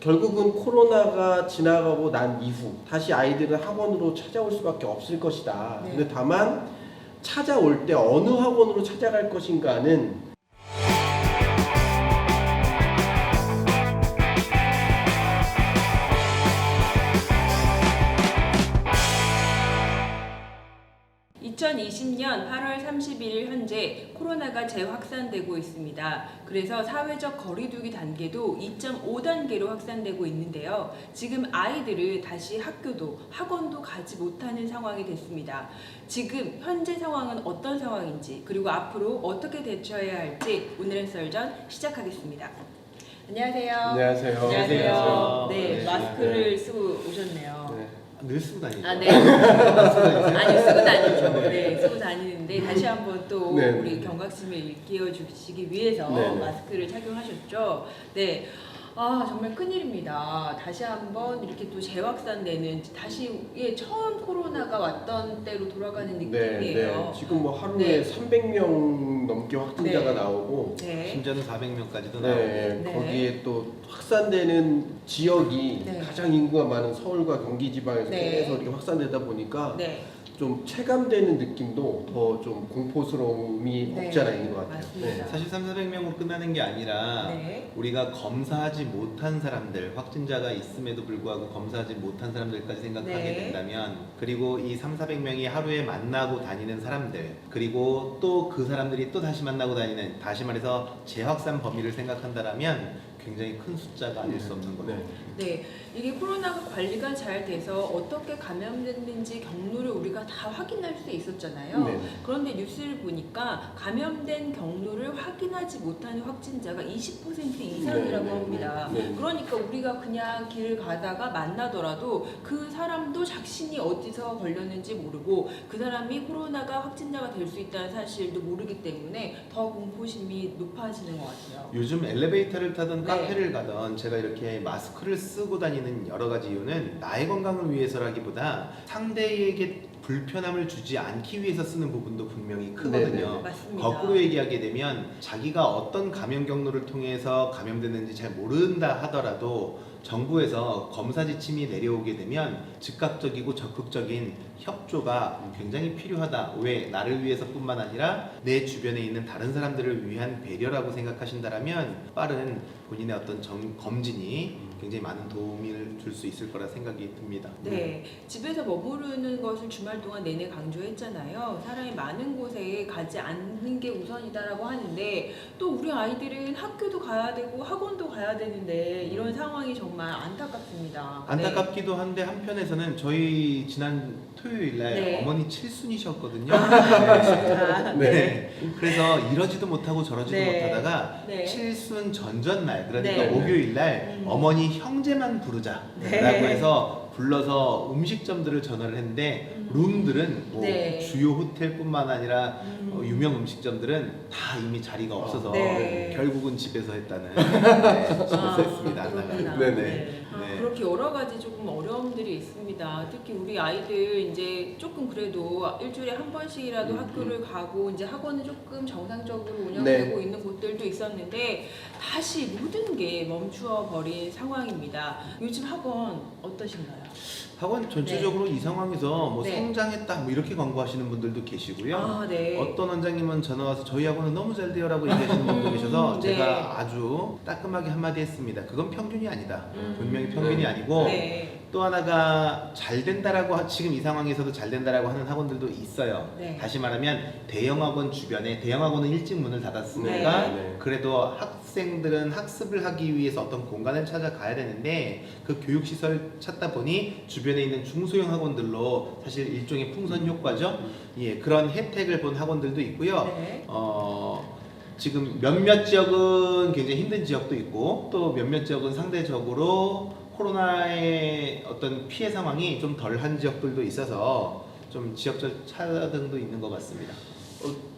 결국은 코로나가 지나가고 난 이후 다시 아이들은 학원으로 찾아올 수밖에 없을 것이다. 네. 근데 다만 찾아올 때 어느 학원으로 찾아갈 것인가는 2020년 8월 31일 현재 코로나가 재확산되고 있습니다. 그래서 사회적 거리두기 단계도 2.5단계로 확산되고 있는데요. 지금 아이들은 다시 학교도 학원도 가지 못하는 상황이 됐습니다. 지금 현재 상황은 어떤 상황인지 그리고 앞으로 어떻게 대처해야 할지 오늘의 썰전 시작하겠습니다. 안녕하세요. 안녕하세요. 안녕하세요. 네, 네, 마스크를 쓰고 오셨네요. 네. 늘 쓰고 다니죠. 아, 네. 아니, 쓰고 다니죠. 네, 쓰고 다니는데 다시 한번 또 네. 우리 경각심을 일깨워 주시기 위해서 네. 마스크를 착용하셨죠. 네. 아, 정말 큰일입니다. 다시 한번 이렇게 또 재확산되는 다시 처음 코로나가 왔던 때로 돌아가는 느낌이에요. 지금 뭐 하루에 네. 300명 넘게 확진자가 네. 나오고 네. 심지어는 400명까지도 나오고. 네, 네. 거기에 또 확산되는 지역이 네. 가장 인구가 많은 서울과 경기 지방에서 네. 계속 이렇게 확산되다 보니까 네. 좀 체감되는 느낌도 더 좀 공포스러움이 네. 없지 않아 있는 것 같아요. 맞습니다. 사실 3,400명으로 끝나는 게 아니라 네. 우리가 검사하지 못한 사람들, 확진자가 있음에도 불구하고 검사하지 못한 사람들까지 생각하게 네. 된다면, 그리고 이 3,400명이 하루에 만나고 다니는 사람들, 그리고 또 그 사람들이 또 다시 만나고 다니는, 다시 말해서 재확산 범위를 생각한다면 굉장히 큰 숫자가 아닐 수 없는 거죠. 네. 네, 이게 코로나가 관리가 잘 돼서 어떻게 감염됐는지 경로를 우리가 다 확인할 수 있었잖아요. 네. 그런데 뉴스를 보니까 감염된 경로를 확인하지 못하는 확진자가 20% 이상이라고 네, 네, 합니다. 네, 네. 그러니까 우리가 그냥 길을 가다가 만나더라도 그 사람도 자신이 어디서 걸렸는지 모르고 그 사람이 코로나가 확진자가 될 수 있다는 사실도 모르기 때문에 더 공포심이 높아지는 것 같아요. 요즘 엘리베이터를 타든 네. 카페를 가든 제가 이렇게 마스크를 쓰고 다니는 여러 가지 이유는 나의 건강을 위해서라기보다 상대에게 불편함을 주지 않기 위해서 쓰는 부분도 분명히 크거든요. 네, 맞습니다. 거꾸로 얘기하게 되면 자기가 어떤 감염 경로를 통해서 감염됐는지 잘 모른다 하더라도 정부에서 검사 지침이 내려오게 되면 즉각적이고 적극적인 협조가 굉장히 필요하다. 왜? 나를 위해서뿐만 아니라 내 주변에 있는 다른 사람들을 위한 배려라고 생각하신다면 빠른 본인의 어떤 검진이 굉장히 많은 도움을 줄 수 있을 거라 생각이 듭니다. 네, 집에서 머무르는 것을 주말 동안 내내 강조했잖아요. 사람이 많은 곳에 가지 않는 게 우선이다라고 하는데 또 우리 아이들은 학교도 가야 되고 학원도 가야 되는데 이런 상황이 정말 안타깝습니다. 안타깝기도 한데 한편에서는 저희 지난 토요일 날 네. 어머니 칠순이셨거든요. 아, 네. 그래서 이러지도 못하고 저러지도 네. 못하다가 네. 칠순 전전날, 그러니까 네. 목요일 날 어머니 형제만 부르자라고 네. 해서 불러서 음식점들을 전화를 했는데 룸들은 뭐 네. 주요 호텔뿐만 아니라 유명 음식점들은 다 이미 자리가 없어서 네. 결국은 집에서 했다는 집에서 했습니다. 안 나가고. 그렇구나. 네네. 네. 네. 그렇게 여러 가지 조금 어려움들이 있습니다. 특히 우리 아이들 이제 조금 그래도 일주일에 한 번씩이라도 학교를 가고 이제 학원은 조금 정상적으로 운영되고 있는 곳들도 있었는데 다시 모든 게 멈추어 버린 상황입니다. 요즘 학원 어떠신가요? 학원 전체적으로 이 상황에서 뭐 네. 성장했다 뭐 이렇게 광고하시는 분들도 계시고요. 아, 네. 어떤 원장님은 전화 와서 저희 학원은 너무 잘 돼요라고 얘기하시는 분도 계셔서 네. 제가 아주 따끔하게 한마디 했습니다. 그건 평균이 아니다. 분명히 음. 평균이 아니고 네. 또 하나가 잘 된다라고 지금 이 상황에서도 잘 된다라고 하는 학원들도 있어요. 네. 다시 말하면 대형 학원 주변에 대형 학원은 일찍 문을 닫았으니까 네. 그래도 학생들은 학습을 하기 위해서 어떤 공간을 찾아가야 되는데 그 교육시설 찾다 보니 주변에 있는 중소형 학원들로 사실 일종의 풍선 효과죠. 예, 그런 혜택을 본 학원들도 있고요. 네. 지금 몇몇 지역은 굉장히 힘든 지역도 있고 또 몇몇 지역은 상대적으로 코로나의 어떤 피해 상황이 좀 덜한 지역들도 있어서 좀 지역적 차등도 있는 것 같습니다.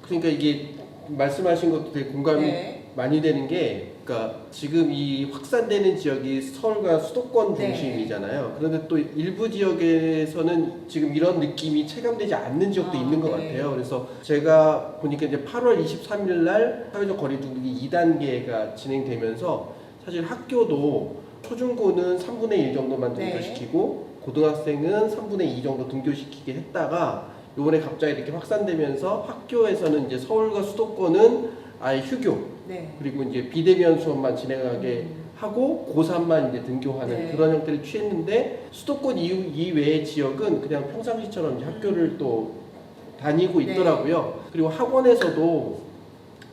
그러니까 이게 말씀하신 것도 되게 공감이 네. 많이 되는 게, 그러니까 지금 이 확산되는 지역이 서울과 수도권 네. 중심이잖아요. 그런데 또 일부 지역에서는 지금 이런 느낌이 체감되지 않는 지역도 있는 것 네. 같아요. 그래서 제가 보니까 이제 8월 23일 날 사회적 거리두기 2단계가 진행되면서 사실 학교도 초중고는 3분의 1 정도만 네. 등교시키고 고등학생은 3분의 2 정도 등교시키게 했다가 요번에 갑자기 이렇게 확산되면서 학교에서는 이제 서울과 수도권은 아예 휴교 네. 그리고 이제 비대면 수업만 진행하게 하고 고3만 이제 등교하는 네. 그런 형태를 취했는데 수도권 이외의 지역은 그냥 평상시처럼 이제 학교를 또 다니고 네. 있더라고요. 그리고 학원에서도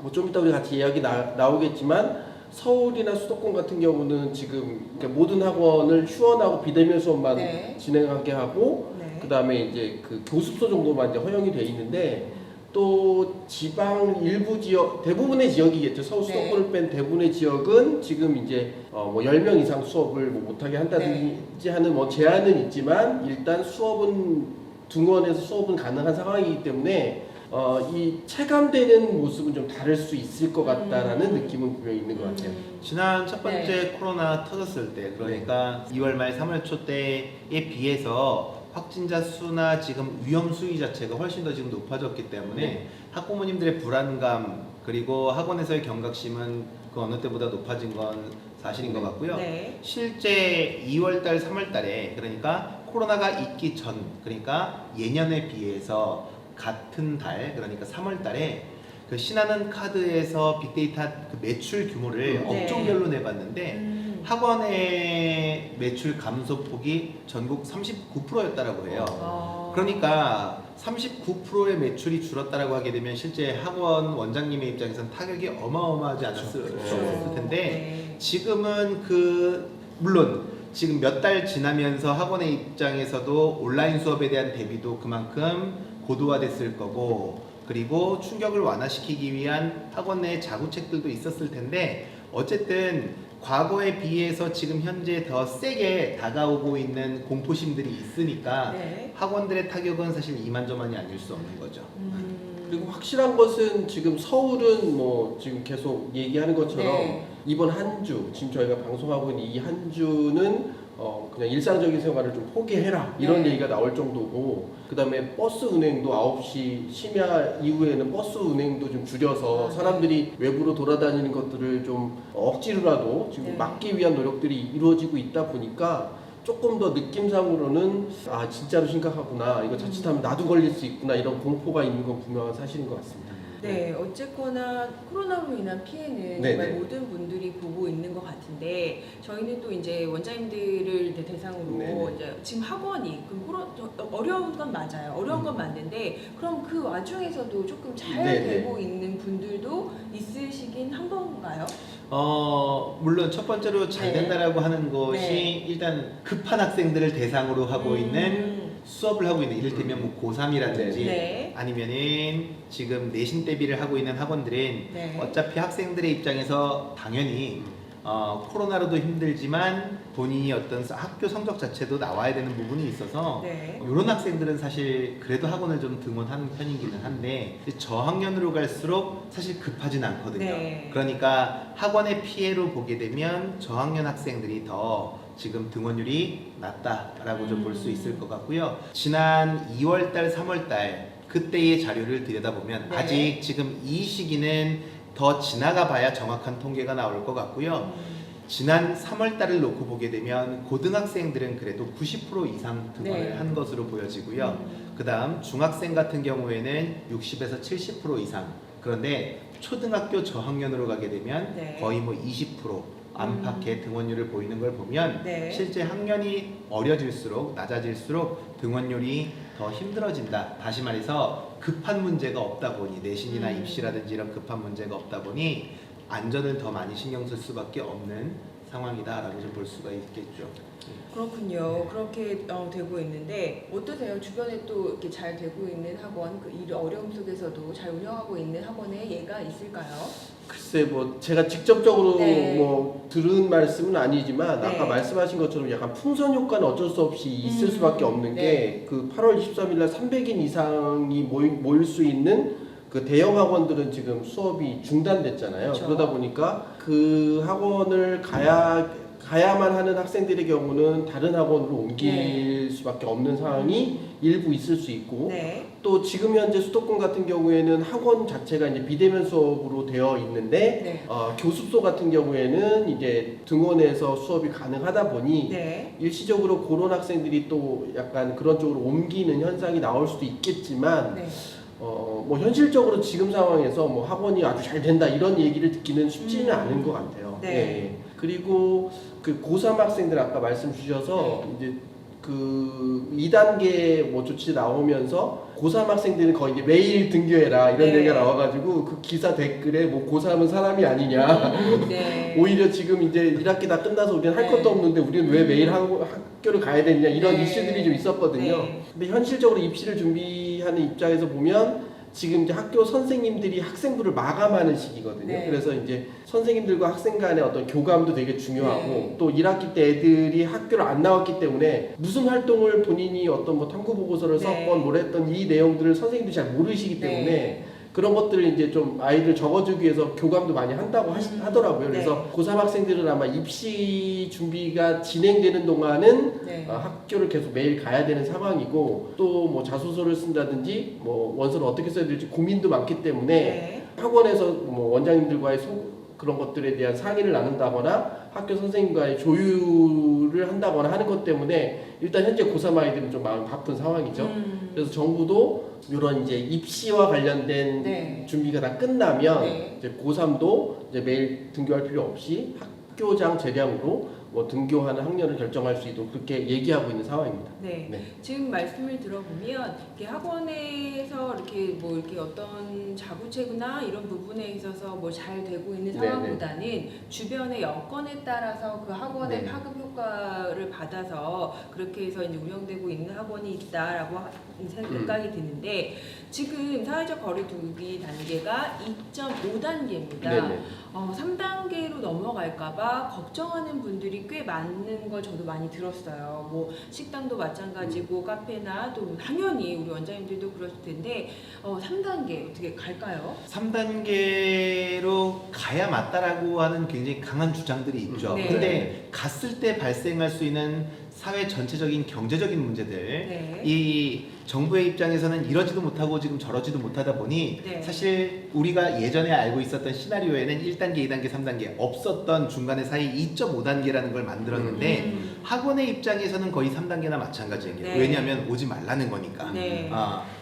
뭐 좀 이따 우리 같이 이야기 나오겠지만 서울이나 수도권 같은 경우는 지금 그러니까 모든 학원을 휴원하고 비대면 수업만 네. 진행하게 하고 네. 그다음에 이제 그 교습소 정도만 이제 허용이 돼 있는데 또 지방 일부 지역 대부분의 지역이겠죠. 서울 네. 수도권을 뺀 대부분의 지역은 지금 이제 뭐 10명 이상 수업을 뭐 못하게 한다든지 하는 뭐 제한은 있지만 일단 수업은 등원해서 수업은 가능한 상황이기 때문에 이 체감되는 모습은 좀 다를 수 있을 것 같다라는 느낌은 분명히 있는 것 같아요. 지난 첫 번째 네. 코로나 터졌을 때 그러니까 2월 말 3월 초 때에 비해서 확진자 수나 지금 위험 수위 자체가 훨씬 더 지금 높아졌기 때문에 네. 학부모님들의 불안감 그리고 학원에서의 경각심은 그 어느 때보다 높아진 건 사실인 것 같고요. 네. 실제 2월달, 3월달에 그러니까 코로나가 있기 전 그러니까 예년에 비해서 같은 달 그러니까 3월달에 그 신한은 카드에서 빅데이터 그 매출 규모를 네. 업종별로 내봤는데 학원의 매출 감소폭이 전국 39%였다라고 해요. 그러니까 39%의 매출이 줄었다라고 하게 되면 실제 학원 원장님의 입장에서는 타격이 어마어마하지 않았을 그렇죠. 텐데 네. 지금은 물론 지금 몇 달 지나면서 학원의 입장에서도 온라인 수업에 대한 대비도 그만큼 고도화됐을 거고 그리고 충격을 완화시키기 위한 학원 내 자구책들도 있었을 텐데 어쨌든 과거에 비해서 지금 현재 더 세게 다가오고 있는 공포심들이 있으니까 네. 학원들의 타격은 사실 이만저만이 아닐 수 없는 거죠. 그리고 확실한 것은 지금 서울은 뭐 지금 계속 얘기하는 것처럼 네. 이번 한 주, 지금 저희가 방송하고 있는 이 한 주는 그냥 일상적인 생활을 좀 포기해라 이런 네. 얘기가 나올 정도고 그다음에 버스 운행도 9시 심야 이후에는 버스 운행도 좀 줄여서 네. 사람들이 외부로 돌아다니는 것들을 좀 억지로라도 지금 네. 막기 위한 노력들이 이루어지고 있다 보니까 조금 더 느낌상으로는 아 진짜로 심각하구나 이거 자칫하면 나도 걸릴 수 있구나 이런 공포가 있는 건 분명한 사실인 것 같습니다. 네, 어쨌거나 코로나로 인한 피해는 네, 정말 네. 모든 분들이 보고 있는 것 같은데 저희는 또 이제 원장님들을 이제 대상으로 네, 네. 이제 지금 학원이 어려운 건 맞아요. 어려운 건 맞는데 그럼 그 와중에서도 조금 잘 네, 네. 되고 있는 분들도 있으시긴 한 건가요? 물론 첫 번째로 잘 네. 된다라고 하는 것이 네. 일단 급한 학생들을 대상으로 하고 있는 수업을 하고 있는 이를테면 뭐 고3이라든지 네. 아니면은 지금 내신 대비를 하고 있는 학원들은 네. 어차피 학생들의 입장에서 당연히 코로나로도 힘들지만 본인이 어떤 학교 성적 자체도 나와야 되는 부분이 있어서 네. 이런 학생들은 사실 그래도 학원을 좀 등원하는 편이기는 한데 저학년으로 갈수록 사실 급하진 않거든요. 네. 그러니까 학원의 피해로 보게 되면 저학년 학생들이 더 지금 등원율이 낮다라고 좀 볼 수 있을 것 같고요. 지난 2월달, 3월달 그때의 자료를 들여다보면 네. 아직 지금 이 시기는 더 지나가 봐야 정확한 통계가 나올 것 같고요. 지난 3월달을 놓고 보게 되면 고등학생들은 그래도 90% 이상 등원을 네. 한 것으로 보여지고요. 그 다음 중학생 같은 경우에는 60에서 70% 이상. 그런데 초등학교 저학년으로 가게 되면 네. 거의 뭐 20% 안팎의 등원율을 보이는 걸 보면 네. 실제 학년이 어려질수록 낮아질수록 등원율이 더 힘들어진다. 다시 말해서 급한 문제가 없다 보니 내신이나 입시라든지 이런 급한 문제가 없다 보니 안전을 더 많이 신경 쓸 수밖에 없는 상황이다라고 좀 볼 수가 있겠죠. 그렇군요. 그렇게 되고 있는데 어떠세요? 주변에 또 이렇게 잘 되고 있는 학원, 이 어려움 속에서도 잘 운영하고 있는 학원에 예가 있을까요? 글쎄 뭐 제가 직접적으로 네. 뭐 들은 말씀은 아니지만 네. 아까 말씀하신 것처럼 약간 풍선 효과는 어쩔 수 없이 있을 수밖에 없는 네. 게 그 8월 23일 날 300인 이상이 모일 수 있는 그 대형 학원들은 지금 수업이 중단됐잖아요. 그렇죠. 그러다 보니까 그 학원을 가야만 하는 학생들의 경우는 다른 학원으로 옮길 네. 수밖에 없는 상황이 일부 있을 수 있고 네. 또 지금 현재 수도권 같은 경우에는 학원 자체가 이제 비대면 수업으로 되어 있는데 네. 교습소 같은 경우에는 이제 등원해서 수업이 가능하다 보니 네. 일시적으로 그런 학생들이 또 약간 그런 쪽으로 옮기는 현상이 나올 수도 있겠지만 네. 뭐 현실적으로 지금 상황에서 뭐 학원이 아주 잘 된다 이런 얘기를 듣기는 쉽지는 않은 것 같아요. 네. 예. 그리고 그 고3 학생들 아까 말씀 주셔서 이제 그 2단계 뭐 조치 나오면서 고3 학생들은 거의 이제 매일 등교해라 이런 네. 얘기가 나와가지고 그 기사 댓글에 뭐 고3은 사람이 아니냐 네. 오히려 지금 이제 1학기 다 끝나서 우리는 할 네. 것도 없는데 우리는 왜 매일 학교를 가야 되느냐 이런 네. 이슈들이 좀 있었거든요. 네. 근데 현실적으로 입시를 준비하는 입장에서 보면 지금 이제 학교 선생님들이 학생부를 마감하는 시기거든요. 네. 그래서 이제 선생님들과 학생 간의 어떤 교감도 되게 중요하고 네. 또 1학기 때 애들이 학교를 안 나왔기 때문에 무슨 활동을 본인이 어떤 뭐 탐구 보고서를 네. 썼건 뭘 했던 이 내용들을 선생님들이 잘 모르시기 때문에 네. 그런 것들을 이제 좀 아이들 적어주기 위해서 교감도 많이 한다고 하더라고요. 그래서 고3 학생들은 아마 입시 준비가 진행되는 동안은 네. 학교를 계속 매일 가야 되는 상황이고 또 뭐 자소서를 쓴다든지 뭐 원서를 어떻게 써야 될지 고민도 많기 때문에 네. 학원에서 뭐 원장님들과의 그런 것들에 대한 상의를 나눈다거나 학교 선생님과의 조율을 한다거나 하는 것 때문에 일단 현재 고3 아이들은 좀 마음 바쁜 상황이죠. 그래서 정부도 이런 이제 입시와 관련된 네. 준비가 다 끝나면 네. 이제 고3도 이제 매일 등교할 필요 없이 학교장 재량으로 뭐 등교하는 학년을 결정할 수 있도록 그렇게 얘기하고 있는 상황입니다. 네. 네. 지금 말씀을 들어보면 이렇게 학원에서 이렇게 뭐 이렇게 어떤 자구체구나 이런 부분에 있어서 뭐 잘 되고 있는 네, 상황보다는 주변의 여건에 따라서 그 학원의 네. 파급 효과를 받아서 그렇게 해서 이제 운영되고 있는 학원이 있다라고 생각이 드는데 지금 사회적 거리두기 단계가 2.5단계입니다. 네네. 3단계로 넘어갈까봐 걱정하는 분들이 꽤 많은 걸 저도 많이 들었어요. 뭐 식당도 마찬가지고 카페나 또 당연히 우리 원장님들도 그러실 텐데 3단계 어떻게 갈까요? 3단계로 가야 맞다라고 하는 굉장히 강한 주장들이 있죠. 네. 근데 갔을 때 발생할 수 있는 사회 전체적인 경제적인 문제들, 네. 이 정부의 입장에서는 이러지도 못하고 지금 저러지도 못하다 보니 네. 사실 우리가 예전에 알고 있었던 시나리오에는 1단계, 2단계, 3단계 없었던 중간에 사이 2.5단계라는 걸 만들었는데 학원의 입장에서는 거의 3단계나 마찬가지예요. 네. 왜냐하면 오지 말라는 거니까. 네.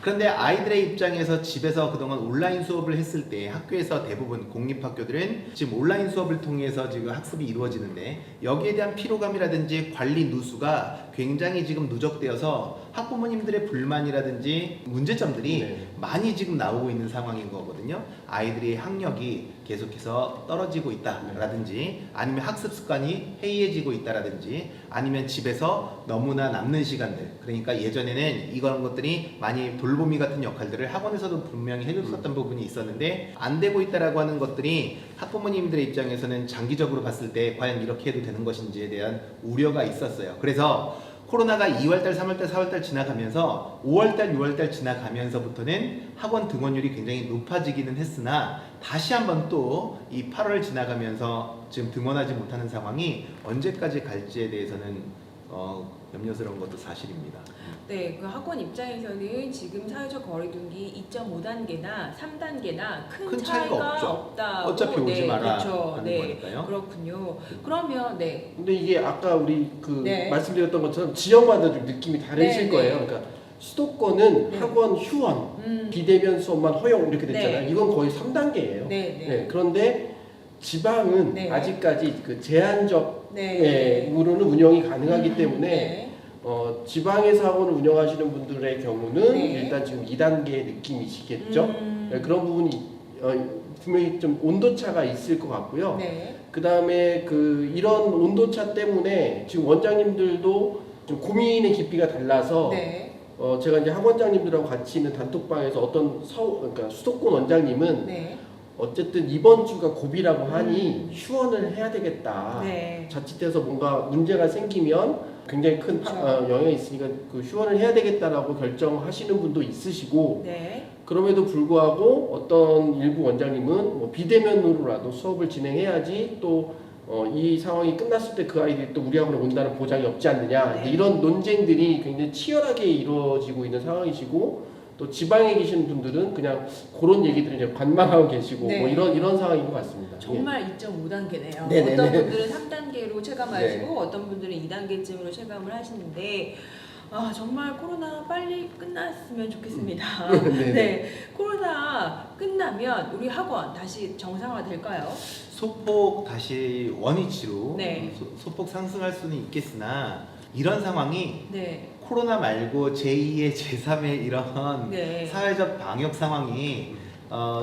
그런데 아이들의 입장에서 집에서 그동안 온라인 수업을 했을 때 학교에서 대부분 공립학교들은 지금 온라인 수업을 통해서 지금 학습이 이루어지는데 여기에 대한 피로감이라든지 관리 누수가 굉장히 지금 누적되어서 학부모님들의 불만이라든지 문제점들이 네. 많이 지금 나오고 있는 상황인 거거든요. 아이들의 학력이 계속해서 떨어지고 있다라든지 아니면 학습 습관이 해이해지고 있다라든지 아니면 집에서 너무나 남는 시간들, 그러니까 예전에는 이런 것들이 많이 돌보미 같은 역할들을 학원에서도 분명히 해줬었던 부분이 있었는데 안 되고 있다라고 하는 것들이 학부모님들의 입장에서는 장기적으로 봤을 때 과연 이렇게 해도 되는 것인지에 대한 우려가 있었어요. 그래서 코로나가 2월달, 3월달, 4월달 지나가면서 5월달, 6월달 지나가면서부터는 학원 등원율이 굉장히 높아지기는 했으나 다시 한번 또 이 8월 지나가면서 지금 등원하지 못하는 상황이 언제까지 갈지에 대해서는 염려스러운 것도 사실입니다. 네, 그 학원 입장에서는 지금 사회적 거리두기 2.5단계나 3단계나 큰 차이가 없죠. 없다고 어차피 오지 마라 그렇죠. 하는 네, 거니까요. 그렇군요. 그러면 네, 근데 이게 아까 우리 그 네. 말씀드렸던 것처럼 지역마다 좀 느낌이 다르실 네, 거예요. 네. 그러니까 수도권은 네. 학원 휴원, 음, 비대면 수업만 허용 이렇게 됐잖아요. 네. 이건 거의 3단계예요. 네, 네, 그런데 지방은 네. 아직까지 그 제한적 네, 으로는 운영이 가능하기 때문에 네. 지방에서 학원을 운영하시는 분들의 경우는 네. 일단 지금 2단계 느낌이시겠죠. 네, 그런 부분이 분명히 좀 온도차가 있을 것 같고요. 네, 그 다음에 그 이런 온도차 때문에 지금 원장님들도 좀 고민의 깊이가 달라서 네, 제가 이제 학원장님들하고 같이 있는 단톡방에서 어떤 그러니까 수도권 원장님은 네, 어쨌든 이번 주가 고비라고 하니 휴원을 해야 되겠다. 네. 자칫해서 뭔가 문제가 생기면 굉장히 큰 그렇죠. 영향이 있으니까 그 휴원을 해야 되겠다라고 결정하시는 분도 있으시고 네. 그럼에도 불구하고 어떤 일부 원장님은 뭐 비대면으로라도 수업을 진행해야지 또 이 상황이 끝났을 때 그 아이들이 또 우리 학원에 온다는 보장이 없지 않느냐. 네. 이제 이런 논쟁들이 굉장히 치열하게 이루어지고 있는 상황이시고 또 지방에 계신 분들은 그냥 그런 얘기들을 이제 관망하고 계시고 네. 뭐 이런 상황인 것 같습니다. 정말 2.5단계네요. 네네네. 어떤 분들은 3단계로 체감하시고 네. 어떤 분들은 2단계쯤으로 체감을 하시는데 정말 코로나 빨리 끝났으면 좋겠습니다. 네네. 네, 코로나 끝나면 우리 학원 다시 정상화 될까요? 소폭 다시 원위치로 네. 소폭 상승할 수는 있겠으나 이런 상황이 네, 코로나 말고 제2의 제3의 이런 네. 사회적 방역 상황이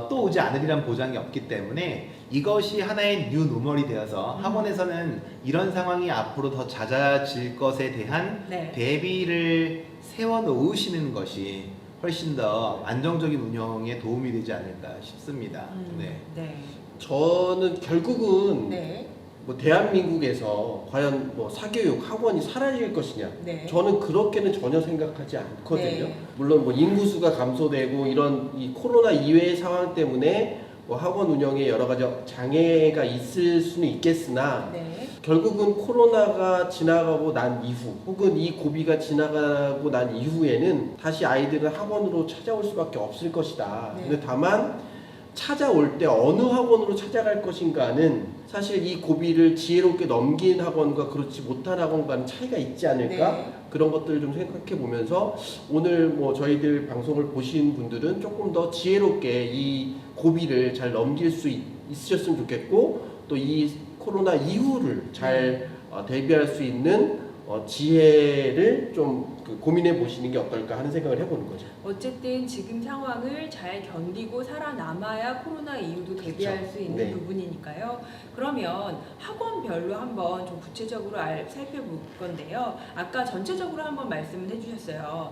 또 오지 않으리란 보장이 없기 때문에 이것이 하나의 뉴 노멀이 되어서 학원에서는 이런 상황이 앞으로 더 잦아질 것에 대한 네. 대비를 세워 놓으시는 것이 훨씬 더 안정적인 운영에 도움이 되지 않을까 싶습니다. 네. 네. 저는 결국은 네. 뭐 대한민국에서 과연 뭐 사교육 학원이 사라질 것이냐? 네. 저는 그렇게는 전혀 생각하지 않거든요. 네. 물론 뭐 인구수가 감소되고 이런 이 코로나 이외의 상황 때문에 뭐 학원 운영에 여러 가지 장애가 있을 수는 있겠으나 네. 결국은 코로나가 지나가고 난 이후 혹은 이 고비가 지나가고 난 이후에는 다시 아이들은 학원으로 찾아올 수밖에 없을 것이다. 네. 근데 다만 찾아올 때 어느 학원으로 찾아갈 것인가는 사실 이 고비를 지혜롭게 넘긴 학원과 그렇지 못한 학원과는 차이가 있지 않을까? 네. 그런 것들을 좀 생각해 보면서 오늘 뭐 저희들 방송을 보신 분들은 조금 더 지혜롭게 이 고비를 잘 넘길 수 있으셨으면 좋겠고 또 이 코로나 이후를 잘 대비할 수 있는 지혜를 좀 고민해 보시는 게 어떨까 하는 생각을 해보는 거죠. 어쨌든 지금 상황을 잘 견디고 살아남아야 코로나 이후도 대비할 그렇죠. 수 있는 네. 부분이니까요. 그러면 학원별로 한번 좀 구체적으로 살펴볼 건데요. 아까 전체적으로 한번 말씀을 해주셨어요.